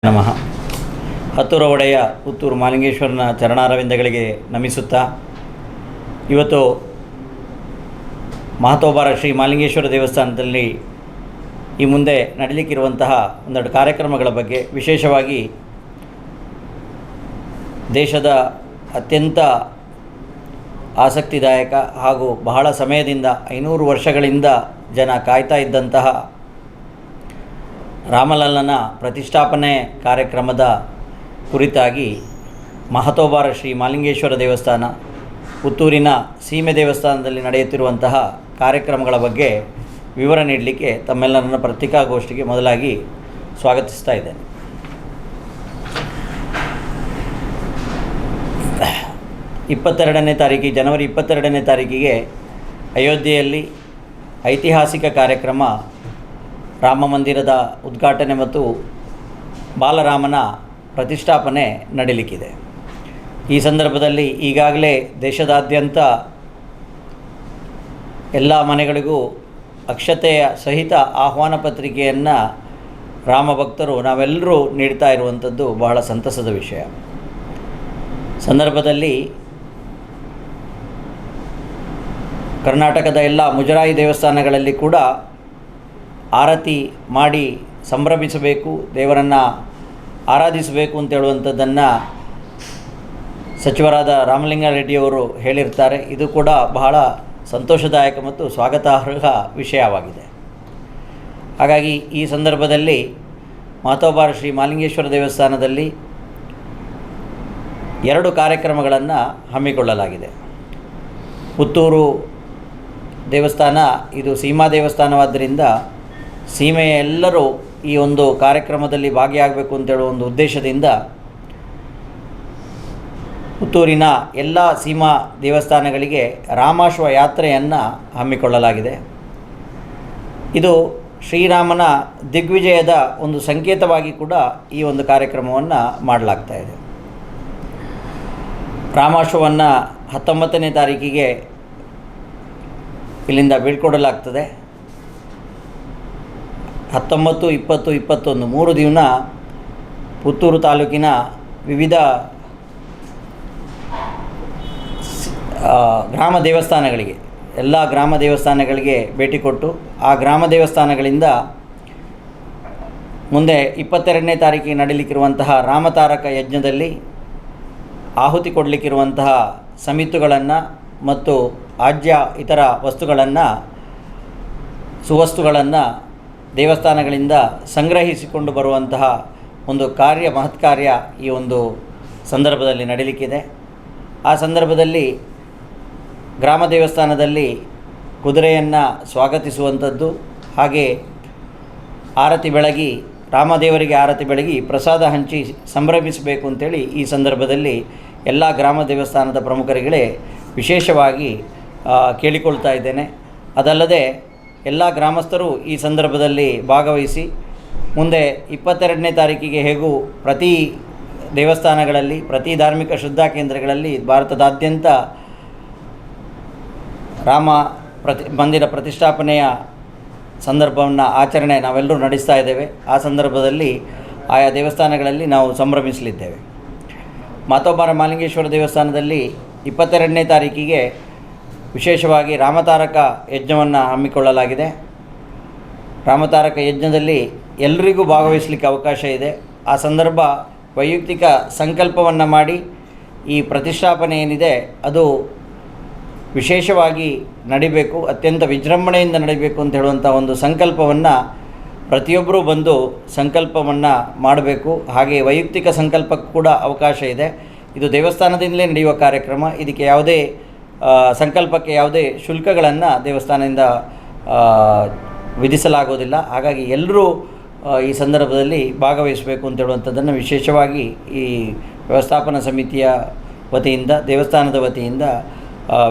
ನಮಃ. ಹತ್ತೂರ ಒಡೆಯ ಪುತ್ತೂರು ಮಾಲಿಂಗೇಶ್ವರನ ಚರಣಾರವಿಂದಗಳಿಗೆ ನಮಿಸುತ್ತಾ ಇವತ್ತು ಮಹತೋಬಾರ ಶ್ರೀ ಮಾಲಿಂಗೇಶ್ವರ ದೇವಸ್ಥಾನದಲ್ಲಿ ಈ ಮುಂದೆ ನಡೆಯಲಿಕ್ಕಿರುವಂತಹ ಒಂದೆರಡು ಕಾರ್ಯಕ್ರಮಗಳ ಬಗ್ಗೆ, ವಿಶೇಷವಾಗಿ ದೇಶದ ಅತ್ಯಂತ ಆಸಕ್ತಿದಾಯಕ ಹಾಗೂ ಬಹಳ ಸಮಯದಿಂದ 500 ವರ್ಷಗಳಿಂದ ಜನ ಕಾಯ್ತಾ ಇದ್ದಂತಹ ರಾಮಲಲ್ಲನ ಪ್ರತಿಷ್ಠಾಪನೆ ಕಾರ್ಯಕ್ರಮದ ಕುರಿತಾಗಿ ಮಹತೋಬಾರ ಶ್ರೀ ಮಾಲಿಂಗೇಶ್ವರ ದೇವಸ್ಥಾನ ಪುತ್ತೂರಿನ ಸೀಮೆ ದೇವಸ್ಥಾನದಲ್ಲಿ ನಡೆಯುತ್ತಿರುವಂತಹ ಕಾರ್ಯಕ್ರಮಗಳ ಬಗ್ಗೆ ವಿವರ ನೀಡಲಿಕ್ಕೆ ತಮ್ಮೆಲ್ಲರನ್ನ ಪತ್ರಿಕಾಗೋಷ್ಠಿಗೆ ಮೊದಲಾಗಿ ಸ್ವಾಗತಿಸ್ತಾ ಇದ್ದೇನೆ. ಜನವರಿ 22ನೇ ತಾರೀಕಿಗೆ ಅಯೋಧ್ಯೆಯಲ್ಲಿ ಐತಿಹಾಸಿಕ ಕಾರ್ಯಕ್ರಮ ರಾಮ ಮಂದಿರದ ಉದ್ಘಾಟನೆ ಮತ್ತು ಬಾಲರಾಮನ ಪ್ರತಿಷ್ಠಾಪನೆ ನಡೆಯಲಿಕ್ಕಿದೆ. ಈ ಸಂದರ್ಭದಲ್ಲಿ ಈಗಾಗಲೇ ದೇಶದಾದ್ಯಂತ ಎಲ್ಲ ಮನೆಗಳಿಗೂ ಅಕ್ಷತೆಯ ಸಹಿತ ಆಹ್ವಾನ ಪತ್ರಿಕೆಯನ್ನು ರಾಮ ಭಕ್ತರು ನಾವೆಲ್ಲರೂ ನೀಡ್ತಾ ಇರುವಂಥದ್ದು ಬಹಳ ಸಂತಸದ ವಿಷಯ. ಸಂದರ್ಭದಲ್ಲಿ ಕರ್ನಾಟಕದ ಎಲ್ಲ ಮುಜರಾಯಿ ದೇವಸ್ಥಾನಗಳಲ್ಲಿ ಕೂಡ ಆರತಿ ಮಾಡಿ ಸಂಭ್ರಮಿಸಬೇಕು, ದೇವರನ್ನು ಆರಾಧಿಸಬೇಕು ಅಂತ ಹೇಳುವಂಥದ್ದನ್ನು ಸಚಿವರಾದ ರಾಮಲಿಂಗಾರೆಡ್ಡಿಯವರು ಹೇಳಿರ್ತಾರೆ. ಇದು ಕೂಡ ಬಹಳ ಸಂತೋಷದಾಯಕ ಮತ್ತು ಸ್ವಾಗತಾರ್ಹ ವಿಷಯವಾಗಿದೆ. ಹಾಗಾಗಿ ಈ ಸಂದರ್ಭದಲ್ಲಿ ಮಹತೋಬಾರ ಶ್ರೀ ಮಾಲಿಂಗೇಶ್ವರ ದೇವಸ್ಥಾನದಲ್ಲಿ 2 ಕಾರ್ಯಕ್ರಮಗಳನ್ನು ಹಮ್ಮಿಕೊಳ್ಳಲಾಗಿದೆ. ಪುತ್ತೂರು ದೇವಸ್ಥಾನ ಇದು ಸೀಮಾ ದೇವಸ್ಥಾನವಾದ್ದರಿಂದ ಸೀಮೆಯ ಎಲ್ಲರೂ ಈ ಒಂದು ಕಾರ್ಯಕ್ರಮದಲ್ಲಿ ಭಾಗಿಯಾಗಬೇಕು ಅಂತೇಳುವ ಒಂದು ಉದ್ದೇಶದಿಂದ ಪುತ್ತೂರಿನ ಎಲ್ಲ ಸೀಮಾ ದೇವಸ್ಥಾನಗಳಿಗೆ ರಾಮಾಶ್ವ ಯಾತ್ರೆಯನ್ನು ಹಮ್ಮಿಕೊಳ್ಳಲಾಗಿದೆ. ಇದು ಶ್ರೀರಾಮನ ದಿಗ್ವಿಜಯದ ಒಂದು ಸಂಕೇತವಾಗಿ ಕೂಡ ಈ ಒಂದು ಕಾರ್ಯಕ್ರಮವನ್ನು ಮಾಡಲಾಗ್ತಾ ಇದೆ. ರಾಮಾಶ್ವವನ್ನು 19ನೇ ತಾರೀಕಿಗೆ ಇಲ್ಲಿಂದ ಬೀಳ್ಕೊಡಲಾಗ್ತದೆ. 19, 20, 21 3 ದಿನ ಪುತ್ತೂರು ತಾಲೂಕಿನ ವಿವಿಧ ಗ್ರಾಮ ದೇವಸ್ಥಾನಗಳಿಗೆ ಎಲ್ಲ ಗ್ರಾಮ ದೇವಸ್ಥಾನಗಳಿಗೆ ಭೇಟಿ ಕೊಟ್ಟು ಆ ಗ್ರಾಮ ದೇವಸ್ಥಾನಗಳಿಂದ ಮುಂದೆ 22ನೇ ತಾರೀಕಿಗೆ ನಡೆಯಲಿಕ್ಕಿರುವಂತಹ ರಾಮತಾರಕ ಯಜ್ಞದಲ್ಲಿ ಆಹುತಿ ಕೊಡಲಿಕ್ಕಿರುವಂತಹ ಸಮಿತಿಗಳನ್ನು ಮತ್ತು ಆಜ್ಯ ಇತರ ಸುವಸ್ತುಗಳನ್ನು ದೇವಸ್ಥಾನಗಳಿಂದ ಸಂಗ್ರಹಿಸಿಕೊಂಡು ಬರುವಂತಹ ಒಂದು ಮಹತ್ ಕಾರ್ಯ ಈ ಒಂದು ಸಂದರ್ಭದಲ್ಲಿ ನಡೆಯಲಿಕ್ಕಿದೆ. ಆ ಸಂದರ್ಭದಲ್ಲಿ ಗ್ರಾಮ ದೇವಸ್ಥಾನದಲ್ಲಿ ಕುದುರೆಯನ್ನು ಸ್ವಾಗತಿಸುವಂಥದ್ದು, ಹಾಗೆ ಆರತಿ ಬೆಳಗಿ ರಾಮದೇವರಿಗೆ ಆರತಿ ಬೆಳಗಿ ಪ್ರಸಾದ ಹಂಚಿ ಸಂಭ್ರಮಿಸಬೇಕು ಅಂತೇಳಿ ಈ ಸಂದರ್ಭದಲ್ಲಿ ಎಲ್ಲ ಗ್ರಾಮ ದೇವಸ್ಥಾನದ ಪ್ರಮುಖರುಗಳೇ ವಿಶೇಷವಾಗಿ ಕೇಳಿಕೊಳ್ತಾ ಇದ್ದೇನೆ. ಅದಲ್ಲದೆ ಎಲ್ಲ ಗ್ರಾಮಸ್ಥರು ಈ ಸಂದರ್ಭದಲ್ಲಿ ಭಾಗವಹಿಸಿ ಮುಂದೆ 22ನೇ ತಾರೀಕಿಗೆ ಹೇಗೂ ಪ್ರತಿ ದೇವಸ್ಥಾನಗಳಲ್ಲಿ ಪ್ರತಿ ಧಾರ್ಮಿಕ ಶ್ರದ್ಧಾ ಕೇಂದ್ರಗಳಲ್ಲಿ ಭಾರತದಾದ್ಯಂತ ರಾಮ ಮಂದಿರ ಪ್ರತಿಷ್ಠಾಪನೆಯ ಸಂದರ್ಭವನ್ನು ಆಚರಣೆ ನಾವೆಲ್ಲರೂ ನಡೆಸ್ತಾ ಇದ್ದೇವೆ. ಆ ಸಂದರ್ಭದಲ್ಲಿ ಆಯಾ ದೇವಸ್ಥಾನಗಳಲ್ಲಿ ನಾವು ಸಂಭ್ರಮಿಸಲಿದ್ದೇವೆ. ಮಹತೋಬಾರ ಮಾಲಿಂಗೇಶ್ವರ ದೇವಸ್ಥಾನದಲ್ಲಿ 22ನೇ ತಾರೀಕಿಗೆ ವಿಶೇಷವಾಗಿ ರಾಮತಾರಕ ಯಜ್ಞವನ್ನು ಹಮ್ಮಿಕೊಳ್ಳಲಾಗಿದೆ. ರಾಮತಾರಕ ಯಜ್ಞದಲ್ಲಿ ಎಲ್ಲರಿಗೂ ಭಾಗವಹಿಸಲಿಕ್ಕೆ ಅವಕಾಶ ಇದೆ. ಆ ಸಂದರ್ಭ ವೈಯಕ್ತಿಕ ಸಂಕಲ್ಪವನ್ನು ಮಾಡಿ ಈ ಪ್ರತಿಷ್ಠಾಪನೆ ಏನಿದೆ ಅದು ವಿಶೇಷವಾಗಿ ನಡಿಬೇಕು, ಅತ್ಯಂತ ವಿಜೃಂಭಣೆಯಿಂದ ನಡಿಬೇಕು ಅಂತ ಹೇಳುವಂಥ ಒಂದು ಸಂಕಲ್ಪವನ್ನು ಪ್ರತಿಯೊಬ್ಬರೂ ಬಂದು ಸಂಕಲ್ಪವನ್ನು ಮಾಡಬೇಕು. ಹಾಗೆ ವೈಯಕ್ತಿಕ ಸಂಕಲ್ಪಕ್ಕೂ ಕೂಡ ಅವಕಾಶ ಇದೆ. ಇದು ದೇವಸ್ಥಾನದಿಂದಲೇ ನಡೆಯುವ ಕಾರ್ಯಕ್ರಮ. ಇದಕ್ಕೆ ಯಾವುದೇ ಸಂಕಲ್ಪಕ್ಕೆ ಯಾವುದೇ ಶುಲ್ಕಗಳನ್ನು ದೇವಸ್ಥಾನದಿಂದ ವಿಧಿಸಲಾಗುವುದಿಲ್ಲ. ಹಾಗಾಗಿ ಎಲ್ಲರೂ ಈ ಸಂದರ್ಭದಲ್ಲಿ ಭಾಗವಹಿಸಬೇಕು ಅಂತ ಹೇಳುವಂಥದ್ದನ್ನು ವಿಶೇಷವಾಗಿ ಈ ವ್ಯವಸ್ಥಾಪನಾ ಸಮಿತಿಯ ವತಿಯಿಂದ ದೇವಸ್ಥಾನದ ವತಿಯಿಂದ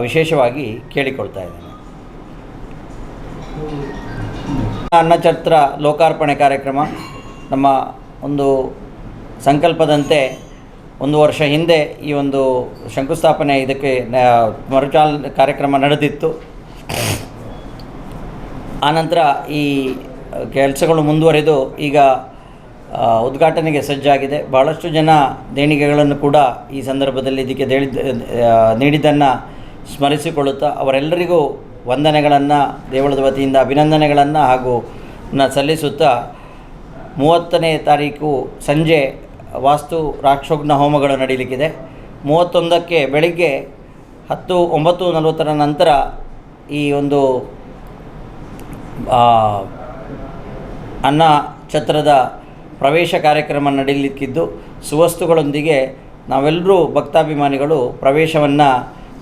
ವಿಶೇಷವಾಗಿ ಕೇಳಿಕೊಳ್ತಾ ಇದ್ದೇನೆ. ಅನ್ನಛತ್ರ ಲೋಕಾರ್ಪಣೆ ಕಾರ್ಯಕ್ರಮ ನಮ್ಮ ಒಂದು ಸಂಕಲ್ಪದಂತೆ 1 ವರ್ಷ ಹಿಂದೆ ಈ ಒಂದು ಶಂಕುಸ್ಥಾಪನೆ ಇದಕ್ಕೆ ಕಾರ್ಯಕ್ರಮ ನಡೆದಿತ್ತು. ಆನಂತರ ಈ ಕೆಲಸಗಳು ಮುಂದುವರೆದು ಈಗ ಉದ್ಘಾಟನೆಗೆ ಸಜ್ಜಾಗಿದೆ. ಬಹಳಷ್ಟು ಜನ ದೇಣಿಗೆಗಳನ್ನು ಕೂಡ ಈ ಸಂದರ್ಭದಲ್ಲಿ ಇದಕ್ಕೆ ನೀಡಿದ್ದನ್ನು ಸ್ಮರಿಸಿಕೊಳ್ಳುತ್ತಾ ಅವರೆಲ್ಲರಿಗೂ ವಂದನೆಗಳನ್ನು, ದೇವಳದ ವತಿಯಿಂದ ಅಭಿನಂದನೆಗಳನ್ನು ಹಾಗೂ ಸಲ್ಲಿಸುತ್ತಾ 30ನೇ ತಾರೀಕು ಸಂಜೆ ವಾಸ್ತು ರಾಕ್ಷೋಗ್ನ ಹೋಮಗಳು ನಡೀಲಿಕ್ಕಿದೆ. 31ಕ್ಕೆ ಬೆಳಿಗ್ಗೆ 9:40 ನಂತರ ಈ ಒಂದು ಅನ್ನ ಛತ್ರದ ಪ್ರವೇಶ ಕಾರ್ಯಕ್ರಮ ನಡೆಯಲಿಕ್ಕಿದ್ದು, ಸುವಸ್ತುಗಳೊಂದಿಗೆ ನಾವೆಲ್ಲರೂ ಭಕ್ತಾಭಿಮಾನಿಗಳು ಪ್ರವೇಶವನ್ನು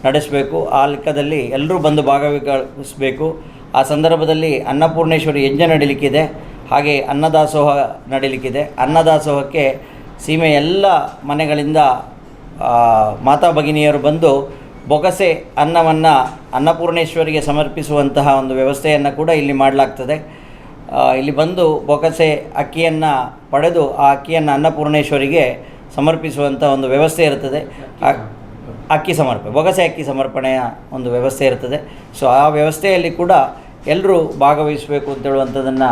ನಡೆಸಬೇಕು. ಆ ಲೆಕ್ಕದಲ್ಲಿ ಎಲ್ಲರೂ ಬಂದು ಭಾಗವಹಿಸಬೇಕು. ಆ ಸಂದರ್ಭದಲ್ಲಿ ಅನ್ನಪೂರ್ಣೇಶ್ವರಿ ಯಜ್ಞ ನಡೀಲಿಕ್ಕಿದೆ, ಹಾಗೆ ಅನ್ನದಾಸೋಹ ನಡೀಲಿಕ್ಕಿದೆ. ಅನ್ನದಾಸೋಹಕ್ಕೆ ಸೀಮೆಯ ಎಲ್ಲ ಮನೆಗಳಿಂದ ಮಾತಾ ಭಗಿನಿಯರು ಬಂದು ಬೊಗಸೆ ಅನ್ನವನ್ನು ಅನ್ನಪೂರ್ಣೇಶ್ವರಿಗೆ ಸಮರ್ಪಿಸುವಂತಹ ಒಂದು ವ್ಯವಸ್ಥೆಯನ್ನು ಕೂಡ ಇಲ್ಲಿ ಮಾಡಲಾಗ್ತದೆ. ಇಲ್ಲಿ ಬಂದು ಬೊಗಸೆ ಅಕ್ಕಿಯನ್ನು ಪಡೆದು ಆ ಅಕ್ಕಿಯನ್ನು ಅನ್ನಪೂರ್ಣೇಶ್ವರಿಗೆ ಸಮರ್ಪಿಸುವಂಥ ಒಂದು ವ್ಯವಸ್ಥೆ ಇರ್ತದೆ. ಅಕ್ಕಿ ಸಮರ್ಪಣೆ, ಬೊಗಸೆ ಅಕ್ಕಿ ಸಮರ್ಪಣೆಯ ಒಂದು ವ್ಯವಸ್ಥೆ ಇರ್ತದೆ. ಸೊ ಆ ವ್ಯವಸ್ಥೆಯಲ್ಲಿ ಕೂಡ ಎಲ್ಲರೂ ಭಾಗವಹಿಸಬೇಕು ಅಂತೇಳುವಂಥದ್ದನ್ನು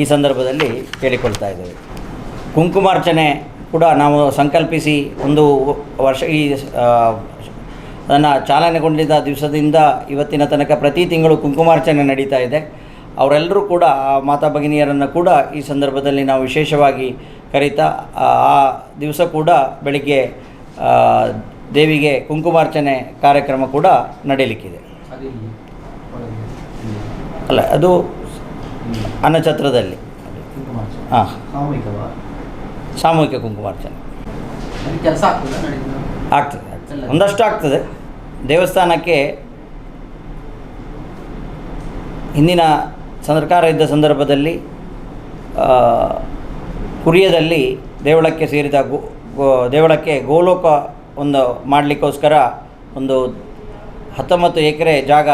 ಈ ಸಂದರ್ಭದಲ್ಲಿ ಕೇಳಿಕೊಳ್ತಾ ಇದ್ದೇವೆ. ಕುಂಕುಮಾರ್ಚನೆ ಕೂಡ ನಾವು ಸಂಕಲ್ಪಿಸಿ ಒಂದು ವರ್ಷ ಅದನ್ನು ಚಾಲನೆಗೊಂಡಿದ್ದ ದಿವಸದಿಂದ ಇವತ್ತಿನ ತನಕ ಪ್ರತಿ ತಿಂಗಳು ಕುಂಕುಮಾರ್ಚನೆ ನಡೀತಾ ಇದೆ. ಅವರೆಲ್ಲರೂ ಕೂಡ ಆ ಮಾತಾ ಭಗಿನಿಯರನ್ನು ಕೂಡ ಈ ಸಂದರ್ಭದಲ್ಲಿ ನಾವು ವಿಶೇಷವಾಗಿ ಕರೀತಾ ಆ ದಿವಸ ಕೂಡ ಬೆಳಿಗ್ಗೆ ದೇವಿಗೆ ಕುಂಕುಮಾರ್ಚನೆ ಕಾರ್ಯಕ್ರಮ ಕೂಡ ನಡೀಲಿಕ್ಕಿದೆ. ಅಲ್ಲ, ಅದು ಅನ್ನಛತ್ರದಲ್ಲಿ ಹಾಂ, ಸಾಮೂಹಿಕ ಕುಂಕುಮಾರ್ಚನೆ ಆಗ್ತದೆ. ಒಂದಷ್ಟು ಆಗ್ತದೆ. ದೇವಸ್ಥಾನಕ್ಕೆ ಹಿಂದಿನ ಸರ್ಕಾರ ಇದ್ದ ಸಂದರ್ಭದಲ್ಲಿ ಕುರಿಯದಲ್ಲಿ ದೇವಳಕ್ಕೆ ಸೇರಿದ ದೇವಳಕ್ಕೆ ಗೋಲೋಕ ಒಂದು ಮಾಡಲಿಕ್ಕೋಸ್ಕರ ಒಂದು 19 ಎಕರೆ ಜಾಗ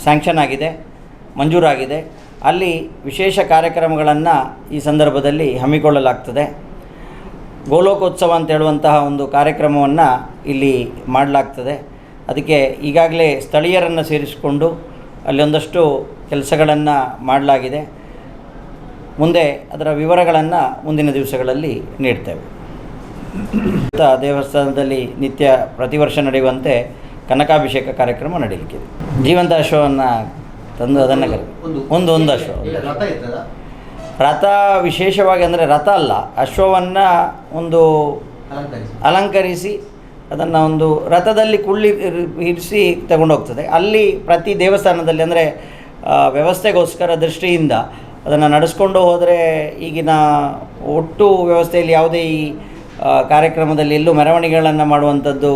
ಸ್ಯಾಂಕ್ಷನ್ ಆಗಿದೆ, ಮಂಜೂರಾಗಿದೆ. ಅಲ್ಲಿ ವಿಶೇಷ ಕಾರ್ಯಕ್ರಮಗಳನ್ನು ಈ ಸಂದರ್ಭದಲ್ಲಿ ಹಮ್ಮಿಕೊಳ್ಳಲಾಗ್ತದೆ. ಗೋಲೋಕೋತ್ಸವ ಅಂತ ಹೇಳುವಂತಹ ಒಂದು ಕಾರ್ಯಕ್ರಮವನ್ನು ಇಲ್ಲಿ ಮಾಡಲಾಗ್ತದೆ. ಅದಕ್ಕೆ ಈಗಾಗಲೇ ಸ್ಥಳೀಯರನ್ನು ಸೇರಿಸಿಕೊಂಡು ಅಲ್ಲಿ ಒಂದಷ್ಟು ಕೆಲಸಗಳನ್ನು ಮಾಡಲಾಗಿದೆ. ಮುಂದೆ ಅದರ ವಿವರಗಳನ್ನು ಮುಂದಿನ ದಿವಸಗಳಲ್ಲಿ ನೀಡ್ತೇವೆ. ದೇವಸ್ಥಾನದಲ್ಲಿ ನಿತ್ಯ ಪ್ರತಿ ವರ್ಷ ನಡೆಯುವಂತೆ ಕನಕಾಭಿಷೇಕ ಕಾರ್ಯಕ್ರಮ ನಡೀಲಿಕ್ಕಿದೆ. ಜೀವಂತ ಅಶ್ವವನ್ನು ತಂದು ಅದನ್ನು ಒಂದು ಅಶ್ವ, ರಥ ವಿಶೇಷವಾಗಿ ಅಂದರೆ ರಥ ಅಲ್ಲ, ಅಶ್ವವನ್ನು ಒಂದು ಅಲಂಕರಿಸಿ ಅದನ್ನು ಒಂದು ರಥದಲ್ಲಿ ಇರಿಸಿ ತಗೊಂಡೋಗ್ತದೆ. ಅಲ್ಲಿ ಪ್ರತಿ ದೇವಸ್ಥಾನದಲ್ಲಿ ಅಂದರೆ ವ್ಯವಸ್ಥೆಗೋಸ್ಕರ ದೃಷ್ಟಿಯಿಂದ ಅದನ್ನು ನಡೆಸ್ಕೊಂಡು ಹೋದರೆ ಈಗಿನ ಒಟ್ಟು ವ್ಯವಸ್ಥೆಯಲ್ಲಿ ಯಾವುದೇ ಈ ಕಾರ್ಯಕ್ರಮದಲ್ಲಿ ಎಲ್ಲೂ ಮೆರವಣಿಗೆಗಳನ್ನು ಮಾಡುವಂಥದ್ದು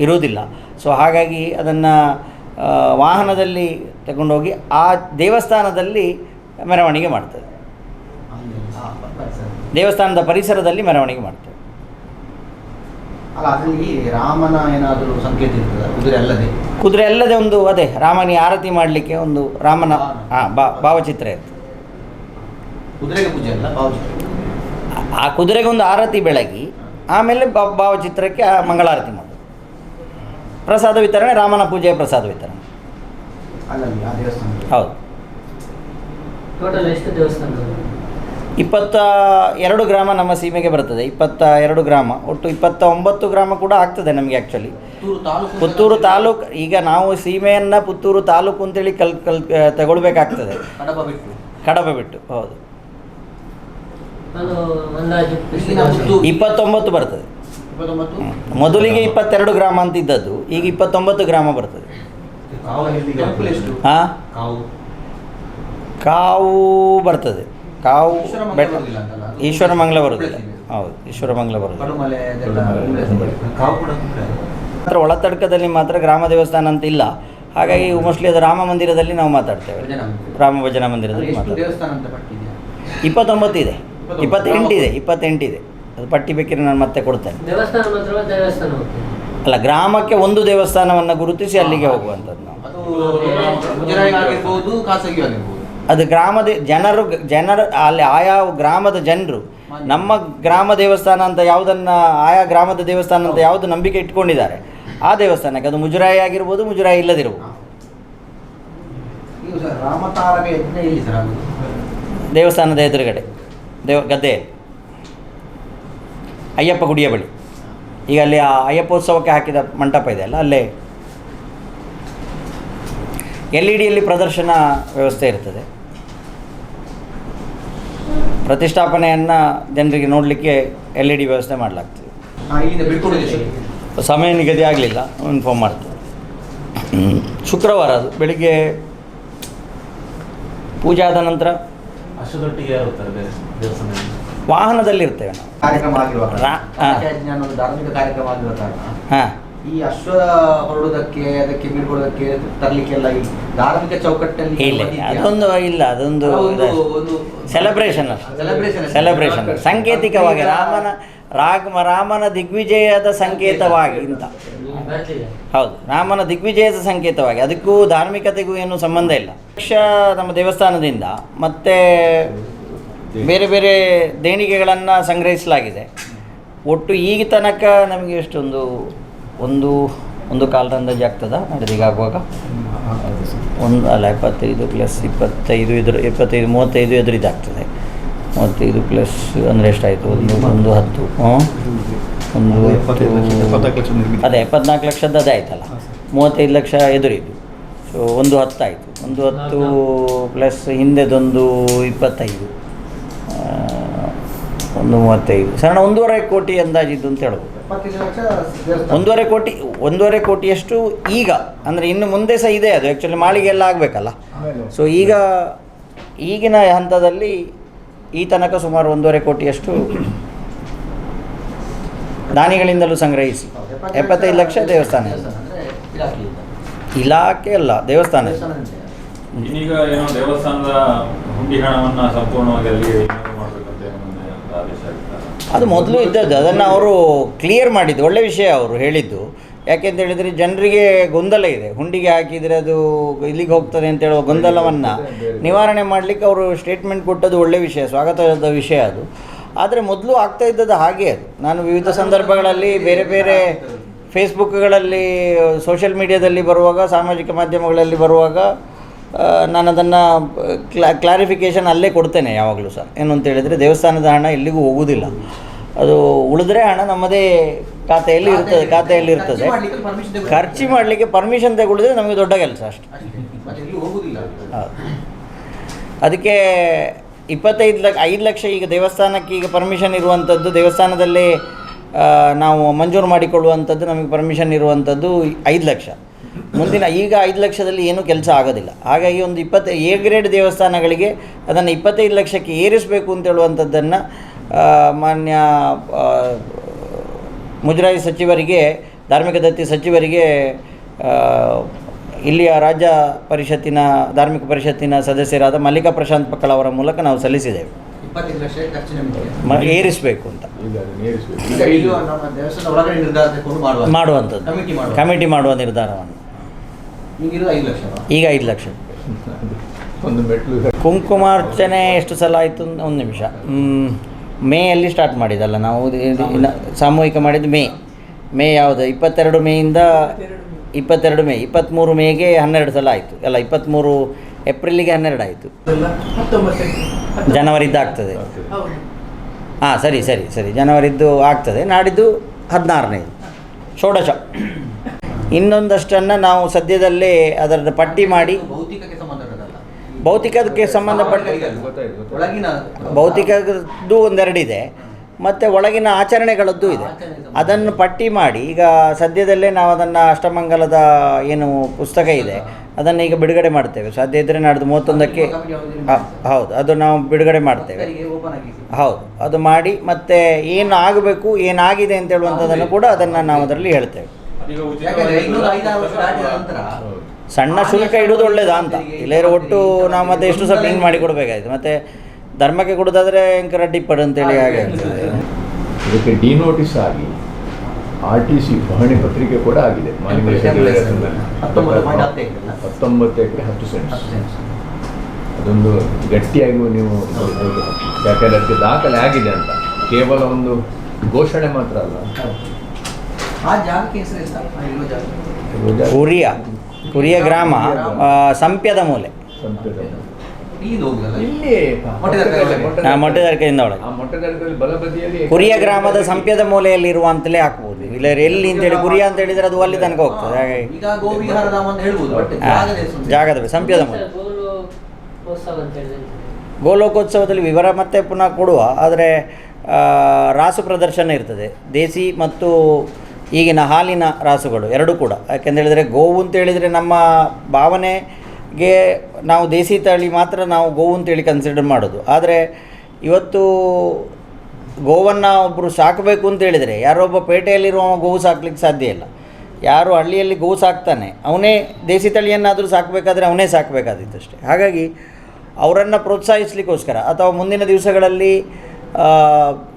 ಇರುವುದಿಲ್ಲ. ಸೊ ಹಾಗಾಗಿ ಅದನ್ನು ವಾಹನದಲ್ಲಿ ತಗೊಂಡೋಗಿ ಆ ದೇವಸ್ಥಾನದಲ್ಲಿ ಮೆರವಣಿಗೆ ಮಾಡ್ತದೆ. ದೇವಸ್ಥಾನದ ಪರಿಸರದಲ್ಲಿ ಮೆರವಣಿಗೆ ಮಾಡ್ತೇವೆ. ರಾಮನ ಏನಾದರೂ ಸಂಕೇತ ಇರ್ತದೆ? ಕುದುರೆ ಅಲ್ಲದೆ ಒಂದು ಅದೇ ರಾಮನಿಗೆ ಆರತಿ ಮಾಡಲಿಕ್ಕೆ ಒಂದು ರಾಮನ ಭಾವಚಿತ್ರ ಇರ್ತದೆ. ಕುದುರೆಗೆ ಪೂಜೆ ಅಲ್ಲ, ಆ ಕುದುರೆಗೆ ಒಂದು ಆರತಿ ಬೆಳಗಿ ಆಮೇಲೆ ಭಾವಚಿತ್ರಕ್ಕೆ ಮಂಗಳಾರತಿ ಮಾಡೋದು. ಪ್ರಸಾದ ವಿತರಣೆ, ರಾಮನ ಪೂಜೆಯ ಪ್ರಸಾದ ವಿತರಣೆ. ಹೌದು. ಟೋಟಲ್ ಎಷ್ಟು ದೇವಸ್ಥಾನ? 22 ಗ್ರಾಮ ನಮ್ಮ ಸೀಮೆಗೆ ಬರ್ತದೆ. 22 ಗ್ರಾಮ, ಒಟ್ಟು 29 ಗ್ರಾಮ ಕೂಡ ಆಗ್ತದೆ ನಮಗೆ. ಆ್ಯಕ್ಚುಲಿ ಪುತ್ತೂರು ತಾಲೂಕು, ಈಗ ನಾವು ಸೀಮೆಯನ್ನು ಪುತ್ತೂರು ತಾಲೂಕು ಅಂತೇಳಿ ತಗೊಳ್ಬೇಕಾಗ್ತದೆ, ಕಡಬ ಬಿಟ್ಟು. ಹೌದು, 29 ಬರ್ತದೆ. ಮೊದಲಿಗೆ 22 ಗ್ರಾಮ ಅಂತ ಇದ್ದದ್ದು, ಈಗ 29 ಗ್ರಾಮ ಬರ್ತದೆ. ಹಾಂ, ಕಾವು ಬರ್ತದೆ. ಕಾವು ಈಶ್ವರಮಂಗಲ ಬರುವುದಿಲ್ಲ. ಹೌದು, ಈಶ್ವರಮಂಗಲ ಬರುವುದಿಲ್ಲ. ಮಾತ್ರ ಒಳತಡ್ಕದಲ್ಲಿ ಮಾತ್ರ ಗ್ರಾಮ ದೇವಸ್ಥಾನ ಅಂತ ಇಲ್ಲ. ಹಾಗಾಗಿ ಮೋಸ್ಟ್ಲಿ ಅದು ರಾಮ ಮಂದಿರದಲ್ಲಿ ನಾವು ಮಾತಾಡ್ತೇವೆ. ರಾಮ ಭಜನಾ ಮಂದಿರದಲ್ಲಿ ಮಾತಾಡ್ತೇವೆ. 29 ಇದೆ, 28 ಇದೆ. ಅದು ಪಟ್ಟಿ ಬೇಕಿದ್ರೆ ನಾನು ಮತ್ತೆ ಕೊಡ್ತೇನೆ. ಅಲ್ಲ, ಗ್ರಾಮಕ್ಕೆ ಒಂದು ದೇವಸ್ಥಾನವನ್ನು ಗುರುತಿಸಿ ಅಲ್ಲಿಗೆ ಹೋಗುವಂಥದ್ದು ನಾವು. ಅದು ಗ್ರಾಮದ ಜನರು ಅಲ್ಲಿ ಆಯಾ ಗ್ರಾಮದ ಜನರು ನಮ್ಮ ಗ್ರಾಮ ದೇವಸ್ಥಾನ ಅಂತ ಯಾವುದನ್ನು, ಆಯಾ ಗ್ರಾಮದ ದೇವಸ್ಥಾನ ಅಂತ ಯಾವುದು ನಂಬಿಕೆ ಇಟ್ಕೊಂಡಿದ್ದಾರೆ ಆ ದೇವಸ್ಥಾನಕ್ಕೆ, ಅದು ಮುಜರಾಯಿ ಆಗಿರ್ಬೋದು, ಮುಜರಾಯಿ ಇಲ್ಲದಿರ್ಬೋದು. ದೇವಸ್ಥಾನದ ಎದುರುಗಡೆ ಗದ್ದೆಯಲ್ಲಿ ಅಯ್ಯಪ್ಪ ಗುಡಿಯ ಬಳಿ. ಈಗ ಅಲ್ಲಿ ಆ ಅಯ್ಯಪ್ಪೋತ್ಸವಕ್ಕೆ ಹಾಕಿದ ಮಂಟಪ ಇದೆ ಅಲ್ಲ, ಅಲ್ಲೇ LED ಪ್ರದರ್ಶನ ವ್ಯವಸ್ಥೆ ಇರ್ತದೆ. ಪ್ರತಿಷ್ಠಾಪನೆಯನ್ನು ಜನರಿಗೆ ನೋಡಲಿಕ್ಕೆ LED ವ್ಯವಸ್ಥೆ ಮಾಡಲಾಗ್ತದೆ. ಇಲ್ಲಿಂದ ಬಿಟ್ಕೊಡೋದು ಸಮಯ ನಿಗದಿ ಆಗಲಿಲ್ಲ, ಇನ್ಫಾರ್ಮ್ ಮಾಡ್ತೇವೆ. ಶುಕ್ರವಾರ ಅದು ಬೆಳಿಗ್ಗೆ ಪೂಜೆ ಆದ ನಂತರ ಅಷ್ಟೊತ್ತಿಗೆ ಯಾರು ಹೋಗ್ತಾರೆ ಬೇರೆ ದೇವಸ್ಥಾನದಲ್ಲಿ? ವಾಹನದಲ್ಲಿರ್ತೇವೆ ನಾವು. ಕಾರ್ಯಕ್ರಮ ಆಗಿರುವ ಹಾಂ ಒಂದು ಧಾರ್ಮಿಕ ಕಾರ್ಯಕ್ರಮ ಆಗಿರುವ ಕಾರಣ ಹಾಂ ಈ ಅಶ್ವ ಹೊರಡೋದಕ್ಕೆ ಅದಕ್ಕೆ ಬೀಳ್ಕೊಡೋದಕ್ಕೆ ತರಲಿಕ್ಕೆಲ್ಲ ಈ ಧಾರ್ಮಿಕ ಚೌಕಟ್ಟಲ್ಲಿ ಇಲ್ಲ ಅನುಮತಿ ಇದೆಯಾ? ಅದೊಂದು ಒಂದು ಸೆಲೆಬ್ರೇಷನ್ ಸೆಲೆಬ್ರೇಷನ್ ಸಾಂಕೇತಿಕವಾಗಿ ರಾಮನ ದಿಗ್ವಿಜಯದ ಸಂಕೇತವಾಗಿ ಅಂತ. ಹೌದು, ರಾಮನ ದಿಗ್ವಿಜಯದ ಸಂಕೇತವಾಗಿ, ಅದಕ್ಕೂ ಧಾರ್ಮಿಕತೆಗೂ ಏನೂ ಸಂಬಂಧ ಇಲ್ಲ. ನಮ್ಮ ದೇವಸ್ಥಾನದಿಂದ ಮತ್ತು ಬೇರೆ ಬೇರೆ ದೇಣಿಗೆಗಳನ್ನು ಸಂಗ್ರಹಿಸಲಾಗಿದೆ. ಒಟ್ಟು ಈಗ ತನಕ ನಮಗೆ ಎಷ್ಟೊಂದು ಒಂದು ಕಾಲದ ಅಂದಾಜು ಆಗ್ತದಾ ನಡೆದೀಗ ಆಗುವಾಗ 25 + 25 25 35 ಎದುರಿದಾಗ್ತದೆ. 35 ಪ್ಲಸ್ ಅಂದರೆ ಎಷ್ಟಾಯಿತು? ಒಂದು 10 ಅದೇ 74 ಲಕ್ಷದ್ದು ಅದೇ ಆಯ್ತಲ್ಲ, 35 ಲಕ್ಷ ಎದುರಿದ್ದು. ಸೊ 10 ಆಯಿತು. 10 ಪ್ಲಸ್ ಹಿಂದೆದೊಂದು 25, 35 ಸಣ್ಣ 1.5 ಕೋಟಿ ಅಂದಾಜಿದ್ದು ಅಂತ ಹೇಳ್ಬೋದು. 1.5 ಕೋಟಿಯಷ್ಟು ಈಗ, ಅಂದರೆ ಇನ್ನು ಮುಂದೆ ಸಹ ಇದೆ. ಅದು ಆ್ಯಕ್ಚುಲಿ ಮಾಳಿಗೆ ಎಲ್ಲ ಆಗಬೇಕಲ್ಲ. ಸೊ ಈಗಿನ ಹಂತದಲ್ಲಿ ಈ ತನಕ ಸುಮಾರು 1.5 ಕೋಟಿಯಷ್ಟು ದಾನಿಗಳಿಂದಲೂ ಸಂಗ್ರಹಿಸಿ 75 ಲಕ್ಷ ದೇವಸ್ಥಾನ. ಇಲಾಖೆ ಅಲ್ಲ, ದೇವಸ್ಥಾನ. ಇನ್ನೀಗ ಏನೋ ದೇವಸ್ಥಾನದ ಹುಂಡಿ ಹಣವನ್ನು ಸಂಪೂರ್ಣವಾಗಿ ಅಲ್ಲಿ ಮಾಡಬೇಕಂತ ಆದೇಶ ಆಗಿತ್ತು. ಅದು ಮೊದಲು ಇದ್ದದ್ದು, ಅದನ್ನು ಅವರು ಕ್ಲಿಯರ್ ಮಾಡಿದ್ದು. ಒಳ್ಳೆ ವಿಷಯ ಅವರು ಹೇಳಿದ್ದು. ಯಾಕೆಂತ ಹೇಳಿದರೆ ಜನರಿಗೆ ಗೊಂದಲ ಇದೆ, ಹುಂಡಿಗೆ ಹಾಕಿದರೆ ಅದು ಇಲ್ಲಿಗೆ ಹೋಗ್ತದೆ ಅಂತ ಹೇಳುವ ಗೊಂದಲವನ್ನು ನಿವಾರಣೆ ಮಾಡಲಿಕ್ಕೆ ಅವರು ಸ್ಟೇಟ್ಮೆಂಟ್ ಕೊಟ್ಟದ್ದು ಒಳ್ಳೆಯ ವಿಷಯ, ಸ್ವಾಗತದ ವಿಷಯ ಅದು. ಆದರೆ ಮೊದಲು ಆಗ್ತಾ ಇದ್ದದ್ದು ಹಾಗೆ. ಅದು ನಾನು ವಿವಿಧ ಸಂದರ್ಭಗಳಲ್ಲಿ ಬೇರೆ ಬೇರೆ ಫೇಸ್ಬುಕ್ಗಳಲ್ಲಿ, ಸೋಷಿಯಲ್ ಮೀಡಿಯಾದಲ್ಲಿ ಬರುವಾಗ, ಸಾಮಾಜಿಕ ಮಾಧ್ಯಮಗಳಲ್ಲಿ ಬರುವಾಗ ನಾನು ಅದನ್ನು ಕ್ಲಾರಿಫಿಕೇಷನ್ ಅಲ್ಲೇ ಕೊಡ್ತೇನೆ ಯಾವಾಗಲೂ ಸಹ. ಏನು ಅಂತ ಹೇಳಿದರೆ, ದೇವಸ್ಥಾನದ ಹಣ ಎಲ್ಲಿಗೂ ಹೋಗುವುದಿಲ್ಲ. ಅದು ಉಳಿದ್ರೆ ಹಣ ನಮ್ಮದೇ ಖಾತೆಯಲ್ಲಿ ಇರ್ತದೆ. ಖರ್ಚು ಮಾಡಲಿಕ್ಕೆ ಪರ್ಮಿಷನ್ ತಗೊಳ್ಳಿದ್ರೆ ನಮಗೆ ದೊಡ್ಡ ಕೆಲಸ ಅಷ್ಟೆ. ಹೌದು, ಅದಕ್ಕೆ 5 ಲಕ್ಷ ಈಗ ದೇವಸ್ಥಾನಕ್ಕೆ ಈಗ ಪರ್ಮಿಷನ್ ಇರುವಂಥದ್ದು, ದೇವಸ್ಥಾನದಲ್ಲೇ ನಾವು ಮಂಜೂರು ಮಾಡಿಕೊಳ್ಳುವಂಥದ್ದು, ನಮಗೆ ಪರ್ಮಿಷನ್ ಇರುವಂಥದ್ದು 5 ಲಕ್ಷ. ಮುಂದಿನ ಈಗ 5 ಲಕ್ಷದಲ್ಲಿ ಏನೂ ಕೆಲಸ ಆಗೋದಿಲ್ಲ. ಹಾಗಾಗಿ ಒಂದು ಎ ಗ್ರೇಡ್ ದೇವಸ್ಥಾನಗಳಿಗೆ ಅದನ್ನು 25 ಲಕ್ಷಕ್ಕೆ ಏರಿಸಬೇಕು ಅಂತ ಹೇಳುವಂಥದ್ದನ್ನು ಮಾನ್ಯ ಮುಜರಾಯಿ ಸಚಿವರಿಗೆ, ಧಾರ್ಮಿಕ ದತ್ತಿ ಸಚಿವರಿಗೆ, ಇಲ್ಲಿಯ ರಾಜ್ಯ ಪರಿಷತ್ತಿನ ಧಾರ್ಮಿಕ ಪರಿಷತ್ತಿನ ಸದಸ್ಯರಾದ ಮಲ್ಲಿಕಾ ಪ್ರಶಾಂತ್ ಪಕ್ಕಳ ಅವರ ಮೂಲಕ ನಾವು ಸಲ್ಲಿಸಿದ್ದೇವೆ. 25 ಲಕ್ಷ ಖರ್ಚಿನ ಏರಿಸಬೇಕು ಅಂತ ಮಾಡುವಂಥದ್ದು, ಕಮಿಟಿ ಮಾಡುವ ನಿರ್ಧಾರವನ್ನು. ಈಗ 5 ಲಕ್ಷ. ಕುಂಕುಮಾರ್ಚನೆ ಎಷ್ಟು ಸಲ ಆಯಿತು? ಒಂದು ನಿಮಿಷ. ಮೇಯಲ್ಲಿ ಸ್ಟಾರ್ಟ್ ಮಾಡಿದ್ದಲ್ಲ ನಾವು, ಸಾಮೂಹಿಕ ಮಾಡಿದ್ದು ಮೇ ಯಾವುದು? 22 ಮೇಯಿಂದ 22 ಮೇ, 23 ಮೇಗೆ 12 ಸಲ ಆಯಿತು. ಅಲ್ಲ, 23 ಏಪ್ರಿಲಿಗೆ 12 ಆಯಿತು. ಜನವರಿದ್ದು ಆಗ್ತದೆ. ಹಾಂ, ಸರಿ ಜನವರಿದ್ದು ಆಗ್ತದೆ. ನಾಡಿದ್ದು 16ನೇದು ಷೋಡಶ. ಇನ್ನೊಂದಷ್ಟನ್ನು ನಾವು ಸದ್ಯದಲ್ಲೇ ಅದರ ಪಟ್ಟಿ ಮಾಡಿ, ಭೌತಿಕಕ್ಕೆ ಸಂಬಂಧಪಟ್ಟ ಭೌತಿಕದ್ದು ಒಂದೆರಡು ಇದೆ, ಮತ್ತು ಒಳಗಿನ ಆಚರಣೆಗಳದ್ದು ಇದೆ. ಅದನ್ನು ಪಟ್ಟಿ ಮಾಡಿ ಈಗ ಸದ್ಯದಲ್ಲೇ ನಾವು ಅದನ್ನು ಅಷ್ಟಮಂಗಲದ ಏನು ಪುಸ್ತಕ ಇದೆ ಅದನ್ನು ಈಗ ಬಿಡುಗಡೆ ಮಾಡ್ತೇವೆ. ಸಾಧ್ಯ ಇದ್ದರೆ ನಾಡ್ದು 31ಕ್ಕೆ. ಹೌದು, ಅದು ನಾವು ಬಿಡುಗಡೆ ಮಾಡ್ತೇವೆ. ಹೌದು, ಅದು ಮಾಡಿ ಮತ್ತೆ ಏನು ಆಗಬೇಕು, ಏನಾಗಿದೆ ಅಂತ ಹೇಳುವಂಥದ್ದನ್ನು ಕೂಡ ಅದನ್ನು ನಾವು ಅದರಲ್ಲಿ ಹೇಳ್ತೇವೆ. ಸಣ್ಣ ಶುಲ್ಕ ಇಡೋದು ಒಳ್ಳೇದಾ ಅಂತ. ಇಲ್ಲೇ ಒಟ್ಟು ನಾವು ಮತ್ತೆ ಎಷ್ಟು ಸಹ ಕ್ಲೀನ್ ಮಾಡಿ ಕೊಡಬೇಕಾಯ್ತು. ಮತ್ತು ಧರ್ಮಕ್ಕೆ ಕೊಡೋದಾದರೆ ಎಂಕರಡ್ಡಿ ಪಡು ಅಂತೇಳಿ ಹಾಗೆ ಆಗ್ತದೆ. ಇದಕ್ಕೆ ಡಿನೋಟಿಸ್ ಆಗಿ RTC ಪಹಣಿ ಪತ್ರಿಕೆ ಕೂಡ ಆಗಿದೆ. 19 ಎಕರೆ 10 ಸೆಂಟ್ಸ್. ಅದೊಂದು ಗಟ್ಟಿಯಾಗಿ ನೀವು ಯಾಕಂದರೆ ಅದಕ್ಕೆ ದಾಖಲೆ ಆಗಿದೆ ಅಂತ, ಕೇವಲ ಒಂದು ಘೋಷಣೆ ಮಾತ್ರ ಅಲ್ಲ. ಕುರಿಯ ಗ್ರಾಮ ಸಂಪ್ಯದ ಮೂಲೆ. ಇಲ್ಲಿಂದ ಹೋಗುದಲ್ಲ ಇಲ್ಲಿ ಮೊಟ್ಟೆದರ್ಕೆಯಿಂದ ಒಳಗೆ ಆ ಮೊಟ್ಟೆದರ್ಕದಲ್ಲಿ ಬಲಬದಿಯಲ್ಲಿ ಕುರಿಯ ಗ್ರಾಮದ ಸಂಪ್ಯದ ಮೂಲೆಯಲ್ಲಿ ಇರುವಂತಲೇ ಹಾಕ್ಬೋದು. ಇಲ್ಲ ಎಲ್ಲಿ ಅಂತೇಳಿ ಕುರಿಯ ಅಂತ ಹೇಳಿದ್ರೆ ಅದು ಅಲ್ಲಿ ತನಕ ಹೋಗ್ತದೆ. ಹಾಗಾಗಿ ಈಗ ಗೋವಿಹಾರಧಾಮ ಅಂತ ಹೇಳ್ಬೋದು, ಬಟ್ ಜಾಗದ ಸಂಪ್ಯದ ಮೂಲೆ. ಗೋಲೋತ್ಸವ ಅಂತ ಹೇಳಿದ್ರೆ ಗೋಲೋಕೋತ್ಸವದಲ್ಲಿ ವಿವರ ಮತ್ತೆ ಪುನಃ ಕೊಡುವ. ಆದರೆ ರಾಸು ಪ್ರದರ್ಶನ ಇರ್ತದೆ, ದೇಸಿ ಮತ್ತು ಈಗಿನ ಹಾಲಿನ ರಾಸುಗಳು ಎರಡೂ ಕೂಡ. ಯಾಕೆಂತ ಹೇಳಿದರೆ ಗೋವು ಅಂತ ಹೇಳಿದರೆ ನಮ್ಮ ಭಾವನೆಗೆ ನಾವು ದೇಸಿ ತಳಿ ಮಾತ್ರ ನಾವು ಗೋವು ಅಂತೇಳಿ ಕನ್ಸಿಡರ್ ಮಾಡೋದು. ಆದರೆ ಇವತ್ತು ಗೋವನ್ನು ಒಬ್ಬರು ಸಾಕಬೇಕು ಅಂತ ಹೇಳಿದರೆ ಯಾರೊಬ್ಬ ಪೇಟೆಯಲ್ಲಿರುವ ಗೋವು ಸಾಕ್ಲಿಕ್ಕೆ ಸಾಧ್ಯ ಇಲ್ಲ. ಯಾರು ಹಳ್ಳಿಯಲ್ಲಿ ಗೋವು ಸಾಕ್ತಾನೆ ಅವನೇ ದೇಸಿ ತಳಿಯನ್ನಾದರೂ ಸಾಕಬೇಕಾದ್ರೆ ಅವನೇ ಸಾಕಬೇಕಾದಿತ್ತಷ್ಟೇ. ಹಾಗಾಗಿ ಅವರನ್ನು ಪ್ರೋತ್ಸಾಹಿಸಲಿಕ್ಕೋಸ್ಕರ ಅಥವಾ ಮುಂದಿನ ದಿವಸಗಳಲ್ಲಿ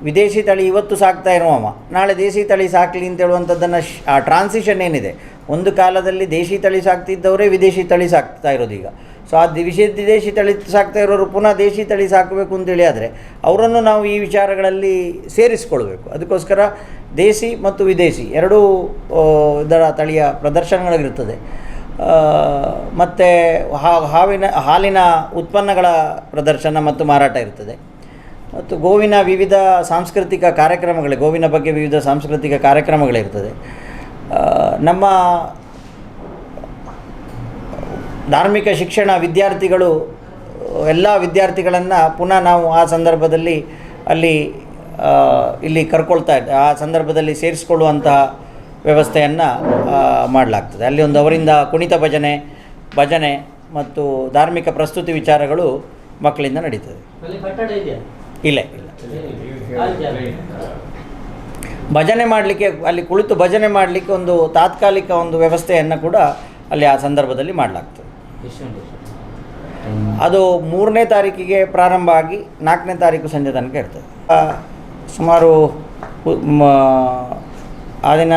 ವಿದೇಶಿ ತಳಿ ಇವತ್ತು ಸಾಕ್ತಾ ಇರುವವ ನಾಳೆ ದೇಸಿ ತಳಿ ಸಾಕಲಿ ಅಂತ ಹೇಳುವಂಥದ್ದನ್ನು ಆ ಟ್ರಾನ್ಸಿಷನ್ ಏನಿದೆ, ಒಂದು ಕಾಲದಲ್ಲಿ ದೇಶಿ ತಳಿ ಸಾಕ್ತಿದ್ದವರೇ ವಿದೇಶಿ ತಳಿ ಸಾಕ್ತಾ ಇರೋದು ಈಗ. ಸೊ ಆ ವಿದೇಶಿ ತಳಿ ಸಾಕ್ತಾ ಇರೋರು ಪುನಃ ದೇಶಿ ತಳಿ ಸಾಕಬೇಕು ಅಂತೇಳಿ ಆದರೆ ಅವರನ್ನು ನಾವು ಈ ವಿಚಾರಗಳಲ್ಲಿ ಸೇರಿಸ್ಕೊಳ್ಬೇಕು. ಅದಕ್ಕೋಸ್ಕರ ದೇಸಿ ಮತ್ತು ವಿದೇಶಿ ಎರಡೂ ಇದರ ತಳಿಯ ಪ್ರದರ್ಶನಗಳಿರ್ತದೆ. ಮತ್ತು ಹಾಲಿನ ಉತ್ಪನ್ನಗಳ ಪ್ರದರ್ಶನ ಮತ್ತು ಮಾರಾಟ ಇರ್ತದೆ. ಮತ್ತು ಗೋವಿನ ವಿವಿಧ ಸಾಂಸ್ಕೃತಿಕ ಗೋವಿನ ಬಗ್ಗೆ ವಿವಿಧ ಸಾಂಸ್ಕೃತಿಕ ಕಾರ್ಯಕ್ರಮಗಳಿರ್ತದೆ. ನಮ್ಮ ಧಾರ್ಮಿಕ ಶಿಕ್ಷಣ ವಿದ್ಯಾರ್ಥಿಗಳು ಎಲ್ಲ ವಿದ್ಯಾರ್ಥಿಗಳನ್ನು ಪುನಃ ನಾವು ಆ ಸಂದರ್ಭದಲ್ಲಿ ಇಲ್ಲಿ ಕರ್ಕೊಳ್ತಾ ಇದ್ದ ಆ ಸಂದರ್ಭದಲ್ಲಿ ಸೇರಿಸ್ಕೊಳ್ಳುವಂತಹ ವ್ಯವಸ್ಥೆಯನ್ನು ಮಾಡಲಾಗ್ತದೆ. ಅಲ್ಲಿ ಒಂದು ಅವರಿಂದ ಕುಣಿತ ಭಜನೆ ಮತ್ತು ಧಾರ್ಮಿಕ ಪ್ರಸ್ತುತಿ ವಿಚಾರಗಳು ಮಕ್ಕಳಿಂದ ನಡೀತದೆ. ಅಲ್ಲಿ ಕಟ್ಟಡ ಇದೆಯಾ? ಇಲ್ಲ ಭಜನೆ ಮಾಡಲಿಕ್ಕೆ ಅಲ್ಲಿ ಕುಳಿತು ಭಜನೆ ಮಾಡಲಿಕ್ಕೆ ಒಂದು ತಾತ್ಕಾಲಿಕ ಒಂದು ವ್ಯವಸ್ಥೆಯನ್ನು ಕೂಡ ಅಲ್ಲಿ ಆ ಸಂದರ್ಭದಲ್ಲಿ ಮಾಡಲಾಗ್ತದೆ. ಅದು 3ನೇ ತಾರೀಕಿಗೆ ಪ್ರಾರಂಭ ಆಗಿ 4ನೇ ತಾರೀಕು ಸಂಜೆ ತನಕ ಇರ್ತದೆ. ಸುಮಾರು ಆ ದಿನ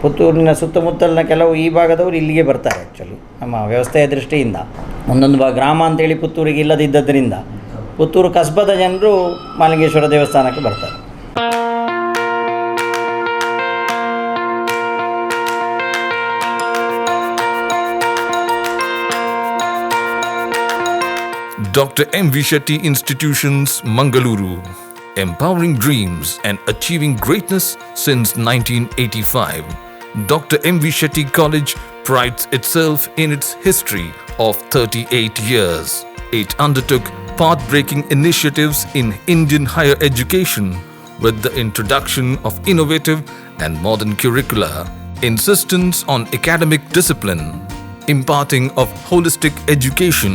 ಪುತ್ತೂರಿನ ಸುತ್ತಮುತ್ತಲಿನ ಕೆಲವು ಈ ಭಾಗದವರು ಇಲ್ಲಿಗೆ ಬರ್ತಾರೆ. ಆ್ಯಕ್ಚುಲಿ ನಮ್ಮ ವ್ಯವಸ್ಥೆಯ ದೃಷ್ಟಿಯಿಂದ ಒಂದೊಂದು ಗ್ರಾಮ ಅಂತೇಳಿ ಪುತ್ತೂರಿಗೆ ಇಲ್ಲದಿದ್ದರಿಂದ ಪುತ್ತೂರು ಕಸ್ಬದ ಜನರು ಮಾಲಿಂಗೇಶ್ವರ ದೇವಸ್ಥಾನಕ್ಕೆ ಬರ್ತಾರೆ. Dr. M.V. Shetty Institutions, Mangaluru. Empowering dreams and achieving greatness since 1985. Dr. M.V. Shetty College prides itself in its history of 38 years. It undertook path-breaking initiatives in Indian higher education with the introduction of innovative and modern curricula, insistence on academic discipline, imparting of holistic education,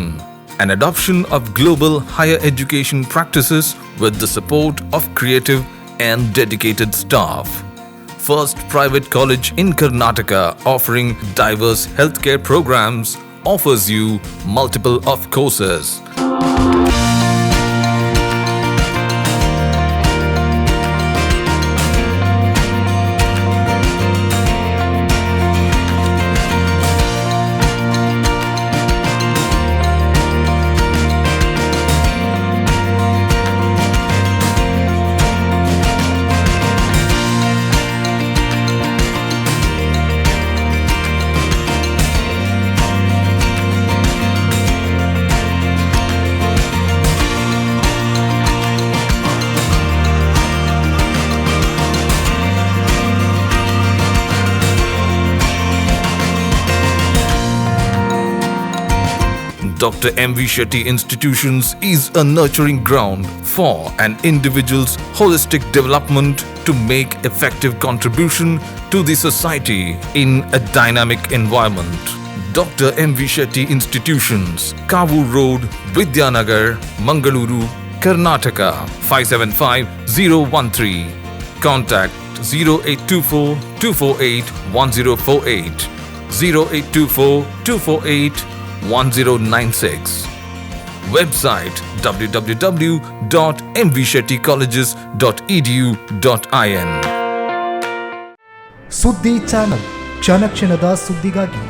and adoption of global higher education practices with the support of creative and dedicated staff. First private college in Karnataka offering diverse healthcare programs offers you multiple of courses. Dr. M.V. Shetty Institutions is a nurturing ground for an individual's holistic development to make effective contribution to the society in a dynamic environment. Dr. M.V. Shetty Institutions, Kavu Road, Vidyanagar, Mangaluru, Karnataka, 575013. Contact 0824 248 1048, 0824 248 1096. Website www.mvshettycolleges.edu.in. ಸುದ್ದಿ channel ಕ್ಷಣ ಕ್ಷಣದ ಸುದ್ದಿಗಾಗಿ